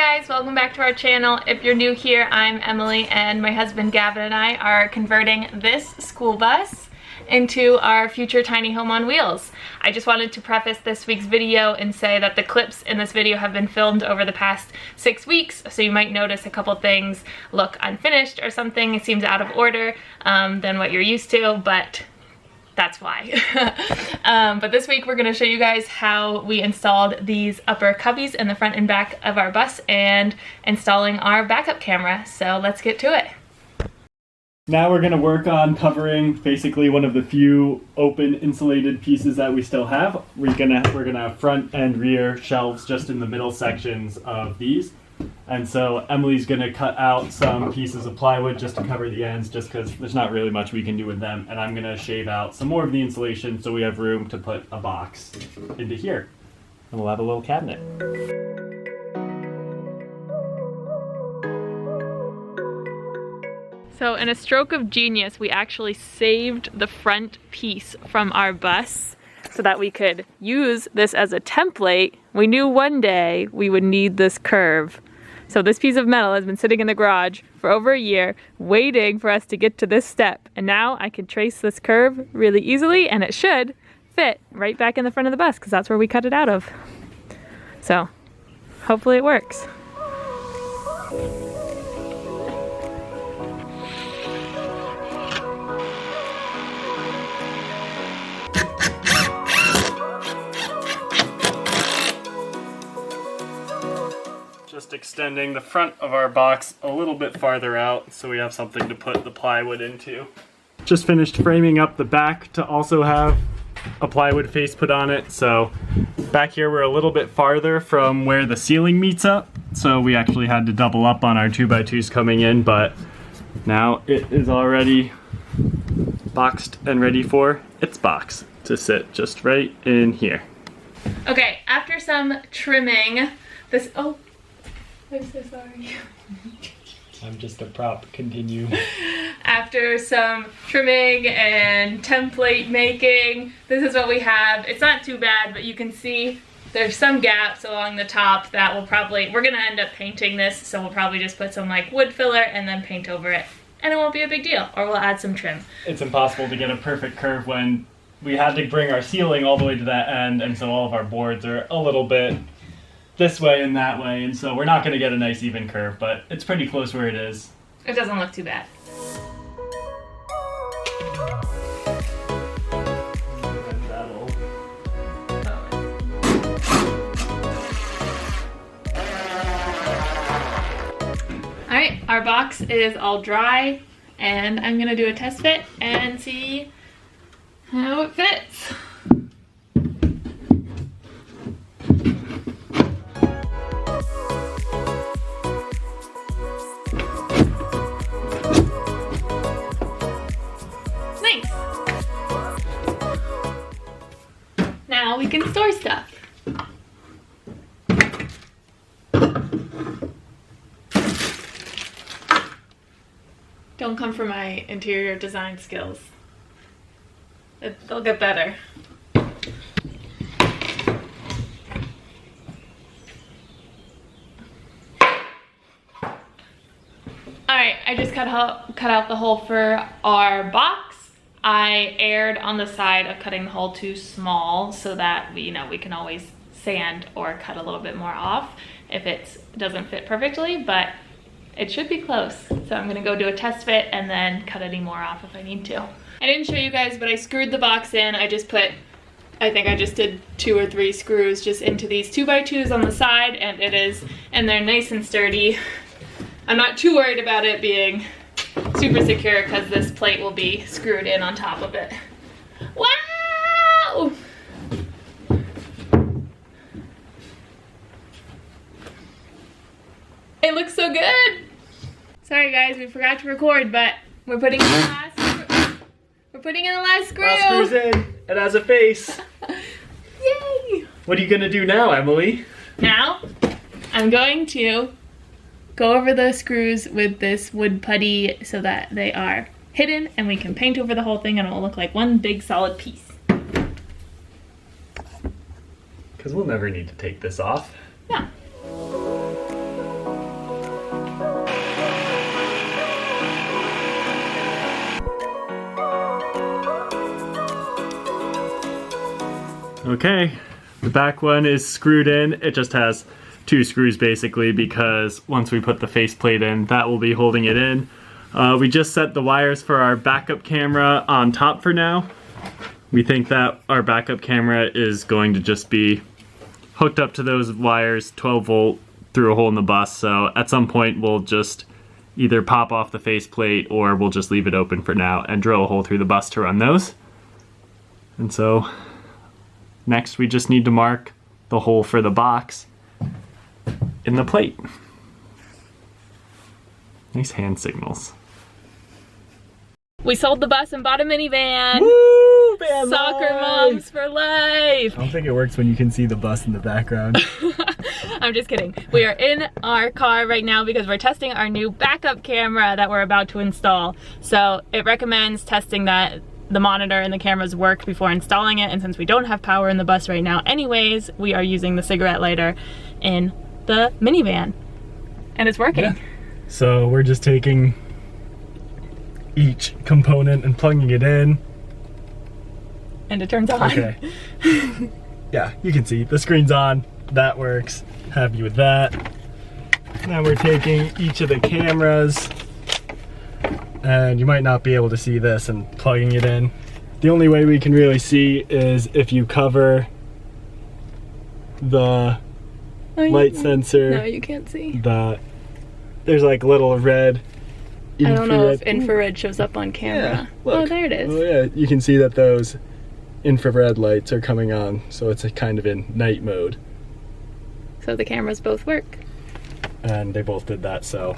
guys, welcome back to our channel. If you're new here, I'm Emily and my husband Gavin and I are converting this school bus into our future tiny home on wheels. I just wanted to preface this week's video and say that the clips in this video have been filmed over the past 6 weeks, so you might notice a couple things look unfinished or something. It seems out of order than what you're used to, but that's why. But this week we're going to show you guys how we installed these upper cubbies in the front and back of our bus and installing our backup camera. So let's get to it. Now we're going to work on covering basically one of the few open insulated pieces that we still have. We're gonna have front and rear shelves just in the middle sections of these. And so Emily's going to cut out some pieces of plywood just to cover the ends, just because there's not really much we can do with them. And I'm going to shave out some more of the insulation so we have room to put a box into here. And we'll have a little cabinet. So in a stroke of genius, we actually saved the front piece from our bus so that we could use this as a template. We knew one day we would need this curve. So this piece of metal has been sitting in the garage for over a year, waiting for us to get to this step. And now I can trace this curve really easily, and it should fit right back in the front of the bus because that's where we cut it out of. So hopefully it works. Just extending the front of our box a little bit farther out so we have something to put the plywood into. Just finished framing up the back to also have a plywood face put on it. So back here we're a little bit farther from where the ceiling meets up, so we actually had to double up on our 2x2s coming in, but now it is already boxed and ready for its box to sit just right in here. Okay, after some trimming, I'm so sorry. I'm just a prop. Continue. After some trimming and template making, this is what we have. It's not too bad, but you can see there's some gaps along the top that we're gonna end up painting this, so we'll probably just put some like wood filler and then paint over it. And it won't be a big deal, or we'll add some trim. It's impossible to get a perfect curve when we had to bring our ceiling all the way to that end, and so all of our boards are a little bit this way and that way, and so we're not going to get a nice even curve, but it's pretty close where it is. It doesn't look too bad. Alright, our box is all dry, and I'm going to do a test fit and see how it fits. Now we can store stuff. Don't come for my interior design skills. They'll get better. Alright, I just cut out the hole for our box. I erred on the side of cutting the hole too small so that we can always sand or cut a little bit more off if it doesn't fit perfectly, but it should be close. So I'm gonna go do a test fit and then cut any more off if I need to. I didn't show you guys, but I screwed the box in. I think I just did 2 or 3 screws just into these 2x2s on the side, and they're nice and sturdy. I'm not too worried about it being super secure because this plate will be screwed in on top of it. Wow! It looks so good! Sorry guys, we forgot to record, but we're putting in the last screw. Last screw's in. It has a face. Yay! What are you gonna do now, Emily? Now, I'm going to go over the screws with this wood putty so that they are hidden and we can paint over the whole thing and it will look like one big solid piece. Because we'll never need to take this off. Yeah. Okay, the back one is screwed in. It just has 2 screws basically, because once we put the faceplate in, that will be holding it in. We just set the wires for our backup camera on top for now. We think that our backup camera is going to just be hooked up to those wires 12 volt through a hole in the bus, so at some point we'll just either pop off the faceplate or we'll just leave it open for now and drill a hole through the bus to run those. And so next we just need to mark the hole for the box in the plate. Nice hand signals. We sold the bus and bought a minivan. Woo! Van Soccer life! moms for life. I don't think it works when you can see the bus in the background. I'm just kidding. We are in our car right now because we're testing our new backup camera that we're about to install. So it recommends testing that the monitor and the cameras work before installing it, and since we don't have power in the bus right now anyways, we are using the cigarette lighter in the minivan. And it's working. Yeah. So we're just taking each component and plugging it in. And it turns on. Okay. Yeah, you can see the screen's on. That works. Happy with that. Now we're taking each of the cameras, and you might not be able to see this, and plugging it in. The only way we can really see is if you cover the light sensor. No, you can't see. There's like little red infrared. I don't know if infrared shows up on camera. Yeah, look. Oh, there it is. Oh yeah, you can see that those infrared lights are coming on, so it's kind of in night mode. So the cameras both work. And they both did that, so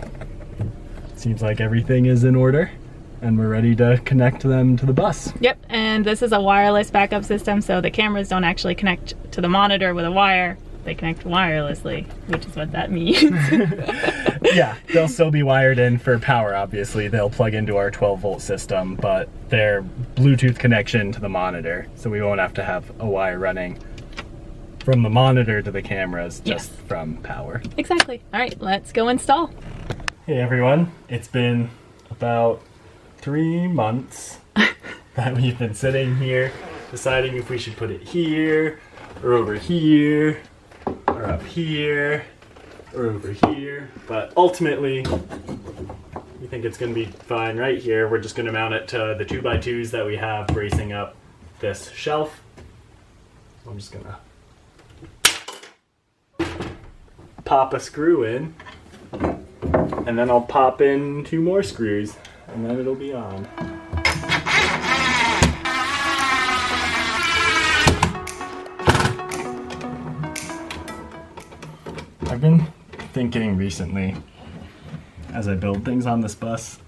it seems like everything is in order and we're ready to connect them to the bus. Yep, and this is a wireless backup system, so the cameras don't actually connect to the monitor with a wire. They connect wirelessly, which is what that means. Yeah, they'll still be wired in for power, obviously. They'll plug into our 12 volt system, but they're Bluetooth connection to the monitor, so we won't have to have a wire running from the monitor to the cameras, just from power. Exactly. All right, let's go install. Hey everyone, it's been about 3 months that we've been sitting here deciding if we should put it here, or over here, or up here, or over here, but ultimately we think it's going to be fine right here. We're just going to mount it to the 2x2s that we have bracing up this shelf. I'm just going to pop a screw in, and then I'll pop in 2 more screws, and then it'll be on. I've been thinking recently, as I build things on this bus,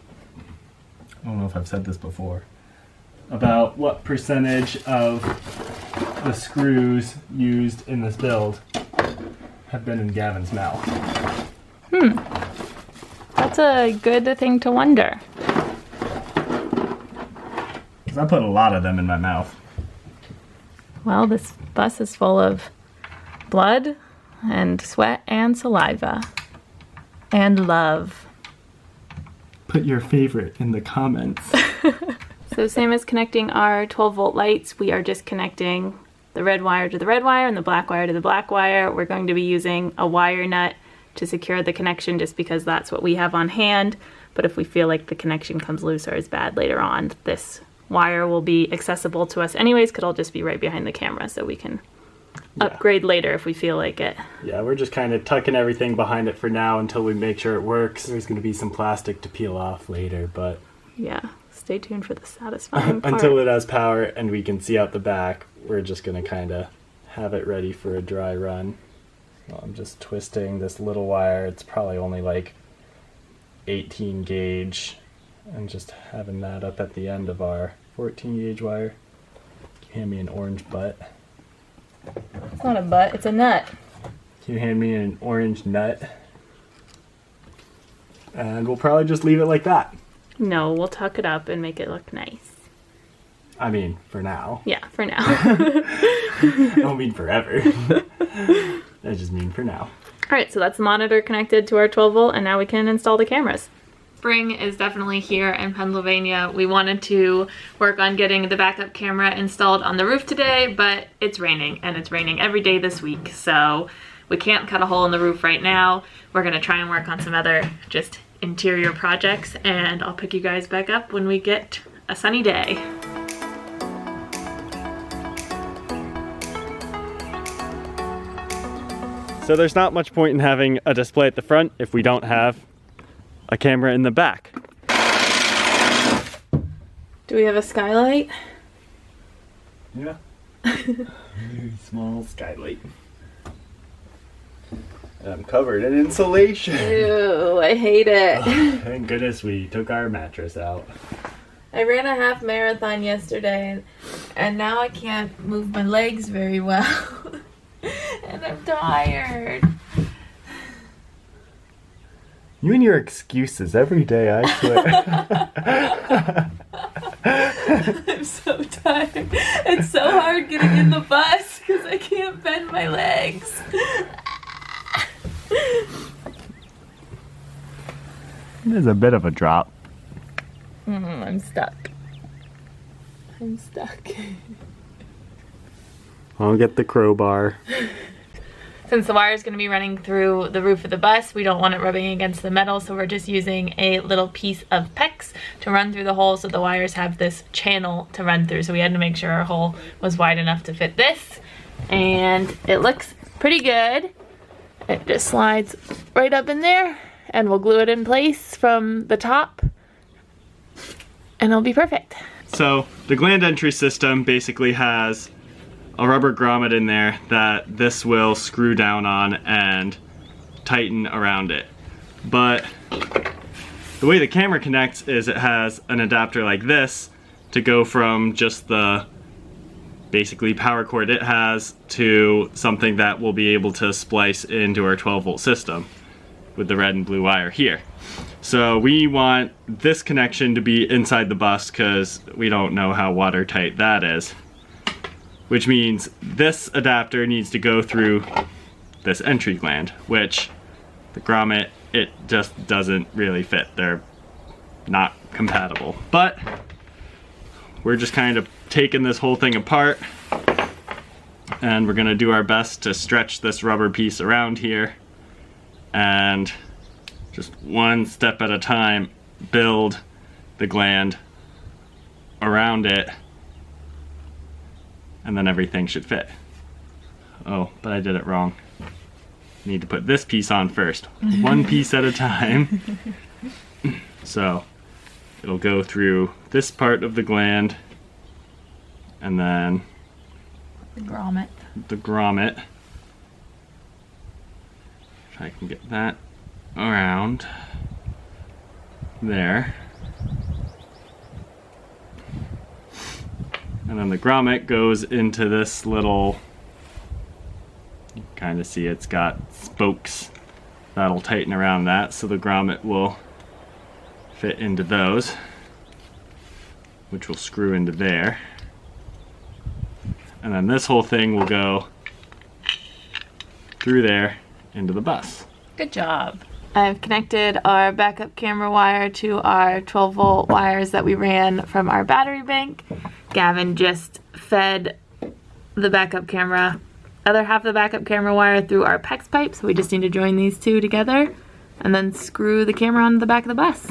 I don't know if I've said this before, about what percentage of the screws used in this build have been in Gavin's mouth. That's a good thing to wonder. Because I put a lot of them in my mouth. Well, this bus is full of blood and sweat and saliva and love. Put your favorite in the comments. So same as connecting our 12 volt lights, we are just connecting the red wire to the red wire and the black wire to the black wire. We're going to be using a wire nut to secure the connection just because that's what we have on hand. But if we feel like the connection comes loose or is bad later on, this wire will be accessible to us anyways, because it'll just be right behind the camera, so we can upgrade later if we feel like it. Yeah, we're just kind of tucking everything behind it for now until we make sure it works. There's going to be some plastic to peel off later, but yeah, stay tuned for the satisfying part. until it has power and we can see out the back, we're just going to kind of have it ready for a dry run. Well, I'm just twisting this little wire. It's probably only like 18 gauge, and just having that up at the end of our 14 gauge wire. Can you hand me an orange butt? It's not a butt, it's a nut. Can you hand me an orange nut? And we'll probably just leave it like that. No, we'll tuck it up and make it look nice. I mean, for now. Yeah, for now. I don't mean forever. I just mean for now. Alright, so that's the monitor connected to our 12 volt, and now we can install the cameras. spring is definitely here in Pennsylvania. We wanted to work on getting the backup camera installed on the roof today, but it's raining, and it's raining every day this week, so we can't cut a hole in the roof right now. We're gonna try and work on some other just interior projects, and I'll pick you guys back up when we get a sunny day. So there's not much point in having a display at the front if we don't have a camera in the back. Do we have a skylight? Yeah. Very small skylight. I'm covered in insulation. Ew, I hate it. Oh, thank goodness we took our mattress out. I ran a half marathon yesterday, and now I can't move my legs very well. And I'm tired. You and your excuses every day, I swear. I'm so tired. It's so hard getting in the bus because I can't bend my legs. There's a bit of a drop. I'm stuck. I'm stuck. I'll get the crowbar. Since the wire is going to be running through the roof of the bus, we don't want it rubbing against the metal, so we're just using a little piece of PEX to run through the hole so the wires have this channel to run through. So we had to make sure our hole was wide enough to fit this. And it looks pretty good. It just slides right up in there, and we'll glue it in place from the top, and it'll be perfect. So the gland entry system basically has a rubber grommet in there that this will screw down on and tighten around it. But the way the camera connects is it has an adapter like this to go from just the basically power cord it has to something that will be able to splice into our 12-volt system with the red and blue wire here. So we want this connection to be inside the bus because we don't know how watertight that is. Which means this adapter needs to go through this entry gland, which the grommet, it just doesn't really fit. They're not compatible. But we're just kind of taking this whole thing apart, and we're gonna do our best to stretch this rubber piece around here and just one step at a time build the gland around it, and then everything should fit. Oh, but I did it wrong. Need to put this piece on first. One piece at a time. So it'll go through this part of the gland, and then The grommet. the grommet. If I can get that around there. And then the grommet goes into this little, you can kind of see it's got spokes that'll tighten around that, so the grommet will fit into those, which will screw into there. And then this whole thing will go through there into the bus. Good job. I've connected our backup camera wire to our 12-volt wires that we ran from our battery bank. Gavin just fed the backup camera, other half of the backup camera wire through our PEX pipe, so we just need to join these two together and then screw the camera onto the back of the bus.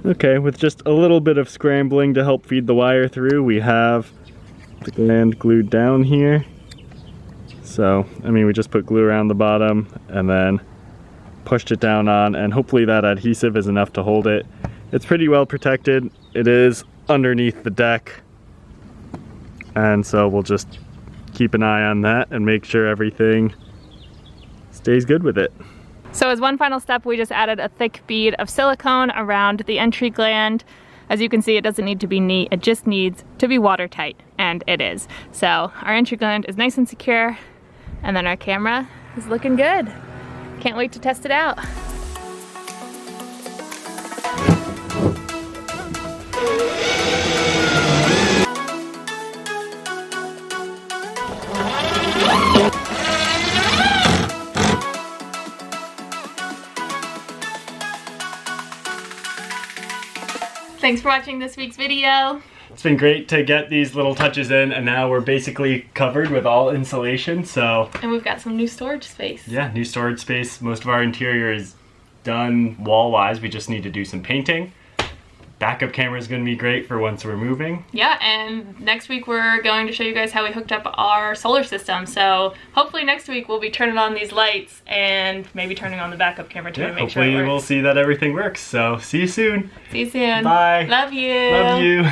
Okay, with just a little bit of scrambling to help feed the wire through, we have the gland glued down here. So, I mean, we just put glue around the bottom and then pushed it down on, and hopefully that adhesive is enough to hold it. It's pretty well protected. It is underneath the deck, and so we'll just keep an eye on that and make sure everything stays good with it. So as one final step, we just added a thick bead of silicone around the entry gland. As you can see, it doesn't need to be neat, it just needs to be watertight, and it is. So our entry gland is nice and secure, and then our camera is looking good. Can't wait to test it out. Thanks for watching this week's video. It's been great to get these little touches in, and now we're basically covered with all insulation, so. And we've got some new storage space. Yeah, new storage space. Most of our interior is done wall-wise. We just need to do some painting. Backup camera is going to be great for once we're moving. Yeah, and next week we're going to show you guys how we hooked up our solar system. So hopefully next week we'll be turning on these lights and maybe turning on the backup camera too to make sure it works. Hopefully we'll see that everything works. So see you soon. See you soon. Bye. Love you. Love you.